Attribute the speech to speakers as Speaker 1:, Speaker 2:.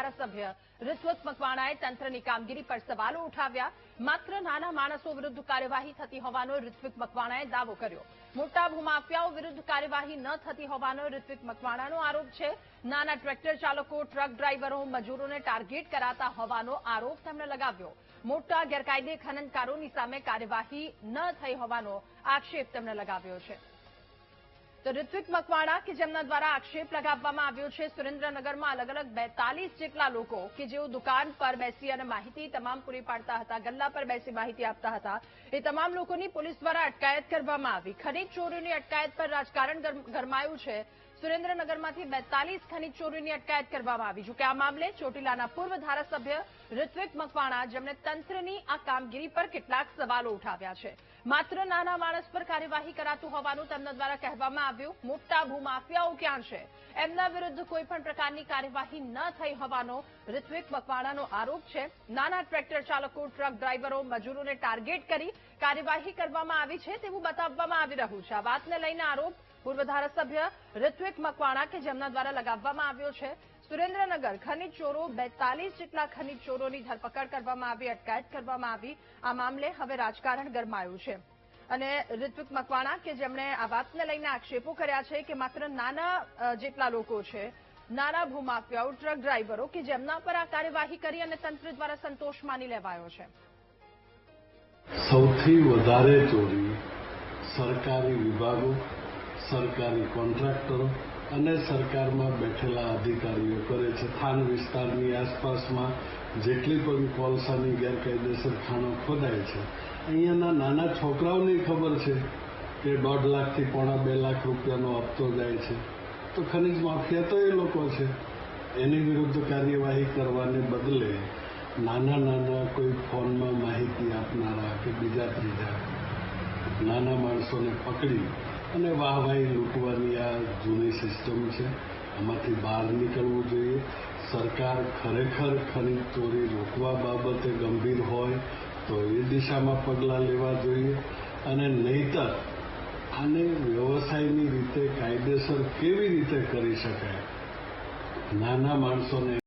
Speaker 1: ધારાસભ્ય ઋત્વિક મકવાણાએ તંત્રની કામગીરી પર સવાલો ઉઠાવ્યા. માત્ર નાના માણસો વિરુદ્ધ કાર્યવાહી થતી હોવાનો ઋત્વિક મકવાણાએ દાવો કર્યો. મોટા ભૂમાફિયાઓ વિરુદ્ધ કાર્યવાહી ન થતી હોવાનો ઋત્વિક મકવાણાનો આરોપ છે. નાના ટ્રેક્ટર ચાલકો, ટ્રક ડ્રાઈવરો, મજૂરોને ટાર્ગેટ કરાતા હોવાનો આરોપ તેમણે લગાવ્યો. મોટા ગેરકાયદે ખનનકારોની સામે કાર્યવાહી ન થઈ હોવાનો આક્ષેપ તેમણે લગાવ્યો છે. તો ઋત્વિક મકવાણા કે જેમના દ્વારા આક્ષેપ લગાવવામાં આવ્યો છે, સુરેન્દ્રનગરમાં અલગ અલગ 42 જેટલા લોકો કે જેઓ દુકાન પર બેસી અને માહિતી તમામ પૂરી પાડતા હતા, ગલ્લા પર બેસી માહિતી આપતા હતા, એ તમામ લોકોની પોલીસ દ્વારા અટકાયત કરવામાં આવી. ખનીજ ચોરીની અટકાયત પર રાજકારણ ગરમાયું છે. સુરેન્દ્રનગરમાંથી 42 ખનીજ ચોરીની અટકાયત કરવામાં આવી. જોકે આ મામલે ચોટીલાના પૂર્વ ધારાસભ્ય ઋત્વિક મકવાણા જેમણે તંત્રની આ કામગીરી પર કેટલાક સવાલો ઉઠાવ્યા છે. માત્ર નાના માણસ પર કાર્યવાહી કરાતું હોવાનું તેમના દ્વારા કહેવામાં આવ્યું. મોટા ભૂમાફિયાઓ ક્યાં છે? એમના વિરુદ્ધ કોઈ પણ પ્રકારની કાર્યવાહી ન થઈ હોવાનો ઋત્વિક મકવાણાનો આરોપ છે. નાના ટ્રેક્ટર ચાલકો, ટ્રક ડ્રાઈવરો, મજૂરોને ટાર્ગેટ કરી કાર્યવાહી કરવામાં આવી છે તેવું બતાવવામાં આવી રહ્યું છે. આ વાતને લઈને આરોપ પૂર્વ ધારાસભ્ય ઋત્વિક મકવાણા કે જેમના દ્વારા લગાવવામાં આવ્યો છે. સુરેન્દ્રનગર ખનીજ ચોરો 42 જેટલા ખનીજ ચોરોની ધરપકડ કરવામાં આવી, અટકાયત કરવામાં આવી. આ મામલે હવે રાજકારણ ગરમાયું છે અને ઋત્વિક મકવાણા કે જેમણે આ વાતને લઈને આક્ષેપો કર્યા છે કે માત્ર નાના જેટલા લોકો છે, નાના ભૂમાફિયાઓ, ટ્રક ડ્રાઈવરો કે જેમના પર આ કાર્યવાહી કરી અને તંત્ર દ્વારા સંતોષ માની લેવાયો છે.
Speaker 2: સૌથી વધારે ચોરી સરકારી વિભાગો, સરકારી કોન્ટ્રાક્ટરો અને સરકારમાં બેઠેલા અધિકારીઓ કરે છે. થાન વિસ્તારની આસપાસમાં જેટલી પણ કોલસાની ગેરકાયદેસર ખાણો ખોદાય છે, અહીંયાના નાના છોકરાઓને ખબર છે કે 1.5 લાખથી પોણા 2 લાખ રૂપિયાનો હપ્તો જાય છે. તો ખનીજ માફિયા તો એ લોકો છે. એની વિરુદ્ધ કાર્યવાહી કરવાને બદલે નાના કોઈ ફોનમાં માહિતી આપનારા કે બીજા ત્રીજા નાના માણસોને પકડી અને વાહવાહી લૂંટવાની આ જૂની સિસ્ટમ છે. આમાંથી બહાર નીકળવું જોઈએ. સરકાર ખરેખર ખનીજ ચોરી રોકવા બાબતે ગંભીર હોય તો એ દિશામાં પગલાં લેવા જોઈએ અને નહીંતર આને વ્યવસાયની રીતે કાયદેસર કેવી રીતે કરી શકાય, નાના માણસોને